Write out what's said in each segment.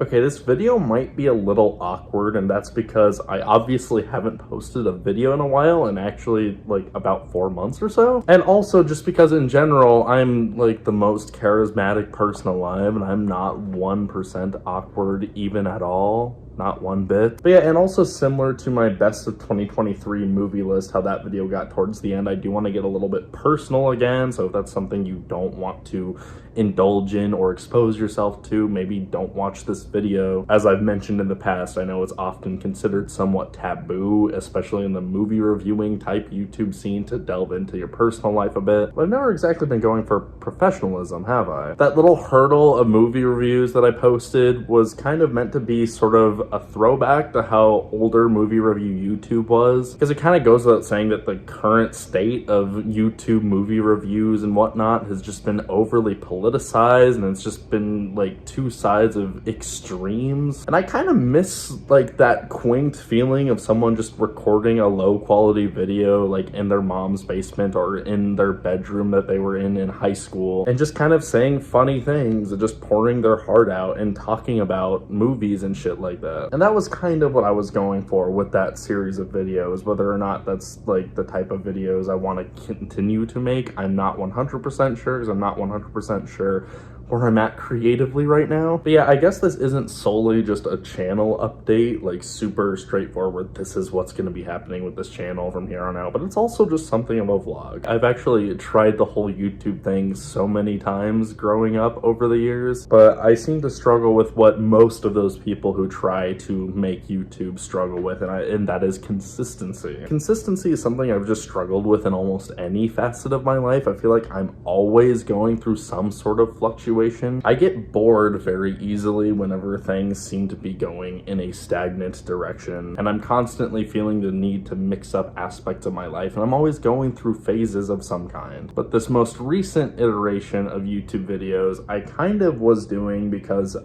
Okay, this video might be a little awkward, and that's because I obviously haven't posted a video in a while, and actually like about 4 months or so. And also just because in general, I'm like the most charismatic person alive, and I'm not 1% awkward even at all. Not one bit. But yeah, and also similar to my best of 2023 movie list, how that video got towards the end, I do want to get a little bit personal again. So if that's something you don't want to indulge in or expose yourself to, maybe don't watch this video. As I've mentioned in the past, I know it's often considered somewhat taboo, especially in the movie reviewing type YouTube scene, to delve into your personal life a bit. But I've never exactly been going for professionalism, have I? That little hurdle of movie reviews that I posted was kind of meant to be sort of a throwback to how older movie review YouTube was, because it kind of goes without saying that the current state of YouTube movie reviews and whatnot has just been overly politicized, and it's just been like two sides of extremes. And I kind of miss like that quaint feeling of someone just recording a low quality video like in their mom's basement or in their bedroom that they were in high school, and just kind of saying funny things and just pouring their heart out and talking about movies and shit like that. And that was kind of what I was going for with that series of videos. Whether or not that's like the type of videos I want to continue to make, I'm not 100% sure, because I'm not 100% sure where I'm at creatively right now. But yeah, I guess this isn't solely just a channel update, like super straightforward, this is what's going to be happening with this channel from here on out, but it's also just something of a vlog. I've actually tried the whole YouTube thing so many times growing up over the years, but I seem to struggle with what most of those people who try to make YouTube struggle with, and that is consistency. Consistency is something I've just struggled with in almost any facet of my life. I feel like I'm always going through some sort of fluctuation. I get bored very easily whenever things seem to be going in a stagnant direction, and I'm constantly feeling the need to mix up aspects of my life, and I'm always going through phases of some kind. But this most recent iteration of YouTube videos I kind of was doing because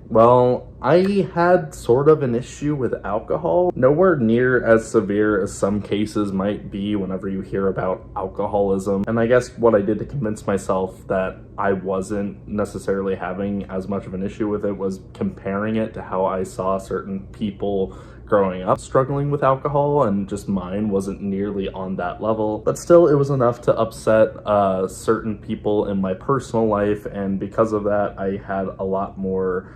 well, I had sort of an issue with alcohol. Nowhere near as severe as some cases might be whenever you hear about alcoholism. And I guess what I did to convince myself that I wasn't necessarily having as much of an issue with it was comparing it to how I saw certain people growing up struggling with alcohol, and just mine wasn't nearly on that level. But still, it was enough to upset certain people in my personal life, and because of that, I had a lot more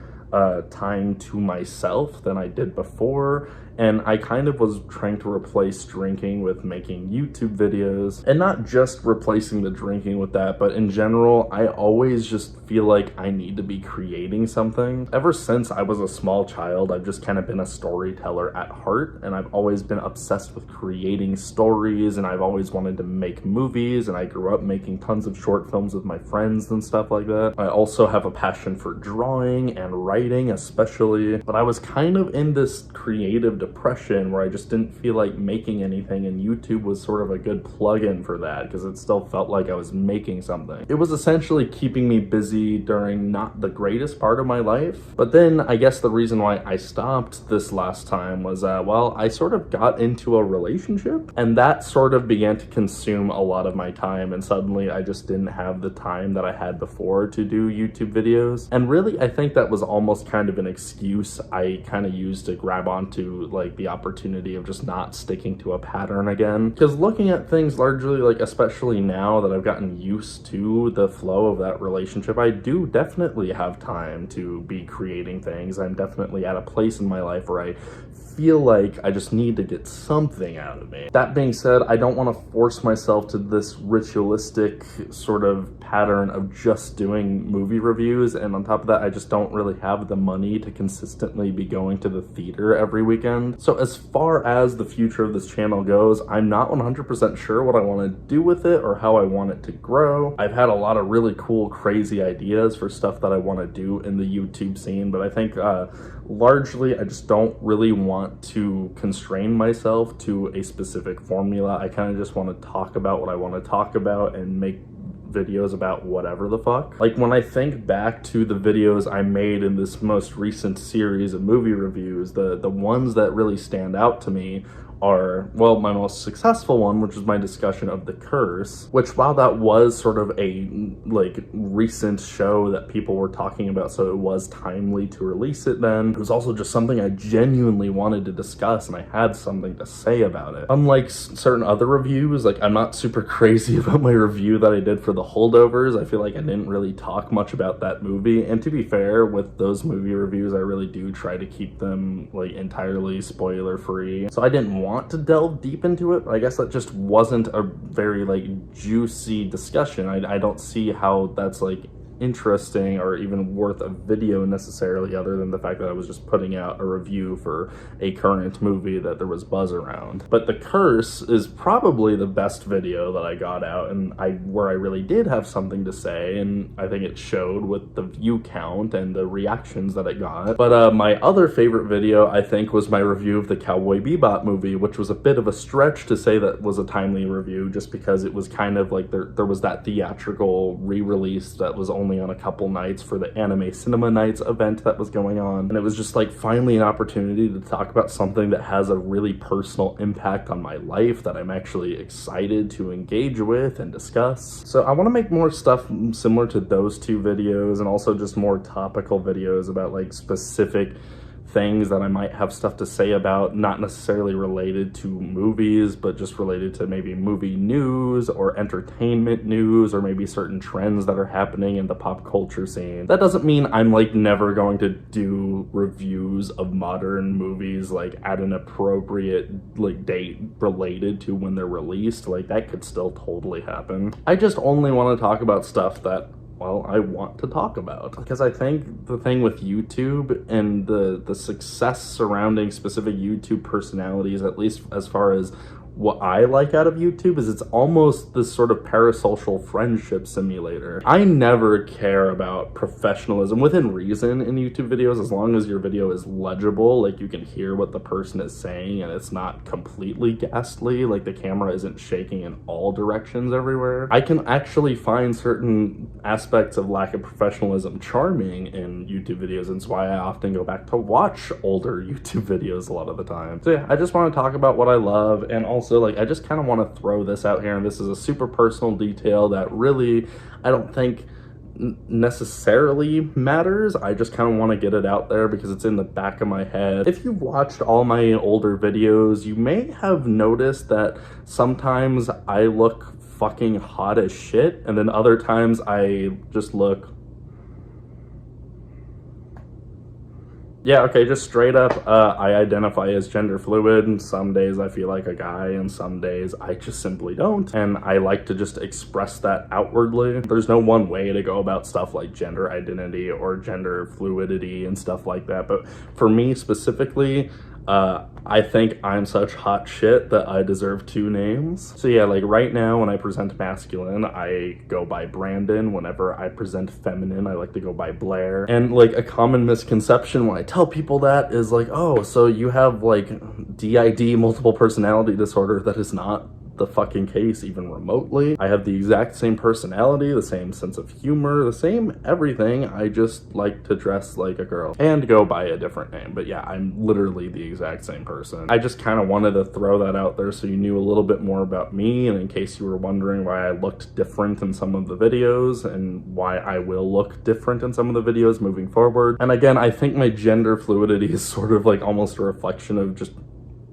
time to myself than I did before. And I kind of was trying to replace drinking with making YouTube videos, and not just replacing the drinking with that, but in general, I always just feel like I need to be creating something. Ever since I was a small child, I've just kind of been a storyteller at heart, and I've always been obsessed with creating stories, and I've always wanted to make movies, and I grew up making tons of short films with my friends and stuff like that. I also have a passion for drawing and writing especially, but I was kind of in this creative depression where I just didn't feel like making anything, and YouTube was sort of a good plug-in for that because it still felt like I was making something. It was essentially keeping me busy during not the greatest part of my life. But then I guess the reason why I stopped this last time was well, I sort of got into a relationship, and that sort of began to consume a lot of my time, and suddenly I just didn't have the time that I had before to do YouTube videos. And really, I think that was almost kind of an excuse I kind of used to grab onto like the opportunity of just not sticking to a pattern again. Because looking at things largely, like especially now that I've gotten used to the flow of that relationship, I do definitely have time to be creating things. I'm definitely at a place in my life where I feel like I just need to get something out of me. That being said, I don't want to force myself to this ritualistic sort of pattern of just doing movie reviews, and on top of that, I just don't really have the money to consistently be going to the theater every weekend. So as far as the future of this channel goes, I'm not 100% sure what I want to do with it or how I want it to grow. I've had a lot of really cool, crazy ideas for stuff that I want to do in the YouTube scene, but I think largely I just don't really want to constrain myself to a specific formula. I kind of just want to talk about what I want to talk about and make videos about whatever the fuck. Like when I think back to the videos I made in this most recent series of movie reviews, the ones that really stand out to me are, well, my most successful one, which is my discussion of The Curse, which, while that was sort of a, like, recent show that people were talking about, so it was timely to release it then, it was also just something I genuinely wanted to discuss, and I had something to say about it. Unlike certain other reviews, like, I'm not super crazy about my review that I did for The Holdovers. I feel like I didn't really talk much about that movie, and to be fair, with those movie reviews, I really do try to keep them, like, entirely spoiler-free. So I didn't want to delve deep into it, but I guess that just wasn't a very, like, juicy discussion. I don't see how that's, like, interesting or even worth a video necessarily, other than the fact that I was just putting out a review for a current movie that there was buzz around. But The Curse is probably the best video that I got out, and where I really did have something to say, and I think it showed with the view count and the reactions that it got. But my other favorite video, I think, was my review of the Cowboy Bebop movie, which was a bit of a stretch to say that was a timely review, just because it was kind of like there was that theatrical re-release that was only on a couple nights for the Anime Cinema Nights event that was going on, and it was just like finally an opportunity to talk about something that has a really personal impact on my life that I'm actually excited to engage with and discuss. So I want to make more stuff similar to those two videos, and also just more topical videos about like specific things that I might have stuff to say about, not necessarily related to movies, but just related to maybe movie news or entertainment news, or maybe certain trends that are happening in the pop culture scene. That doesn't mean I'm like never going to do reviews of modern movies like at an appropriate like date related to when they're released. Like that could still totally happen. I just only want to talk about stuff that, well, I want to talk about, because I think the thing with YouTube and the success surrounding specific YouTube personalities, at least as far as what I like out of YouTube, is it's almost this sort of parasocial friendship simulator. I never care about professionalism within reason in YouTube videos, as long as your video is legible, like you can hear what the person is saying and it's not completely ghastly, like the camera isn't shaking in all directions everywhere. I can actually find certain aspects of lack of professionalism charming in YouTube videos, and it's why I often go back to watch older YouTube videos a lot of the time. So yeah, I just want to talk about what I love, and also like I just kind of want to throw this out here, and this is a super personal detail that really I don't think necessarily matters. I just kind of want to get it out there because it's in the back of my head. If you've watched all my older videos, you may have noticed that sometimes I look fucking hot as shit, and then other times I just look, yeah, okay, just straight up, I identify as gender fluid, and some days I feel like a guy, and some days I just simply don't, and I like to just express that outwardly. There's no one way to go about stuff like gender identity or gender fluidity and stuff like that, but for me specifically, I think I'm such hot shit that I deserve two names. So yeah, like right now when I present masculine, I go by Brandon. Whenever I present feminine, I like to go by Blair. And like a common misconception when I tell people that is like, oh, so you have like DID, multiple personality disorder. That is not the fucking case even remotely. I have the exact same personality, the same sense of humor, the same everything. I just like to dress like a girl and go by a different name. But yeah, I'm literally the exact same person. I just kind of wanted to throw that out there so you knew a little bit more about me, and in case you were wondering why I looked different in some of the videos and why I will look different in some of the videos moving forward. And again, I think my gender fluidity is sort of like almost a reflection of just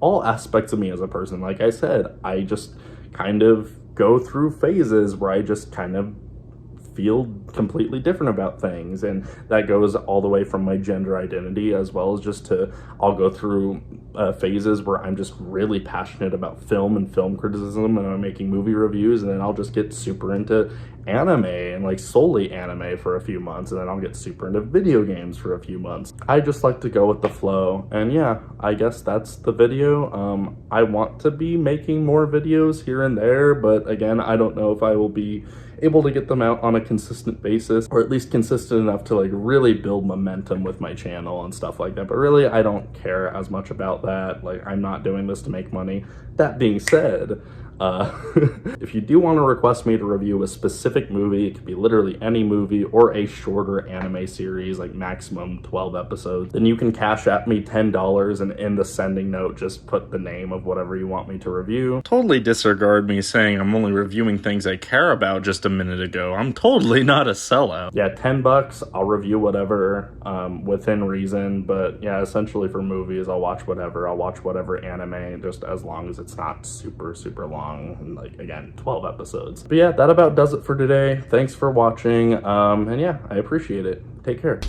all aspects of me as a person. Like I said, I just kind of go through phases where I just kind of feel completely different about things, and that goes all the way from my gender identity as well as just to, I'll go through phases where I'm just really passionate about film and film criticism, and I'm making movie reviews, and then I'll just get super into anime and like solely anime for a few months, and then I'll get super into video games for a few months. I just like to go with the flow, and yeah, I guess that's the video. I want to be making more videos here and there, but again, I don't know if I will be able to get them out on a consistent basis, or at least consistent enough to like really build momentum with my channel and stuff like that. But really, I don't care as much about that. Like, I'm not doing this to make money. That being said, If you do want to request me to review a specific movie, it could be literally any movie or a shorter anime series, like maximum 12 episodes, then you can Cash App me $10 and in the sending note, just put the name of whatever you want me to review. Totally disregard me saying I'm only reviewing things I care about just a minute ago. I'm totally not a sellout. Yeah, $10, I'll review whatever within reason, but yeah, essentially for movies, I'll watch whatever. I'll watch whatever anime, just as long as it's not super, super long, and like, again, 12 episodes. But yeah, that about does it for today. Thanks for watching, and yeah, I appreciate it. Take care.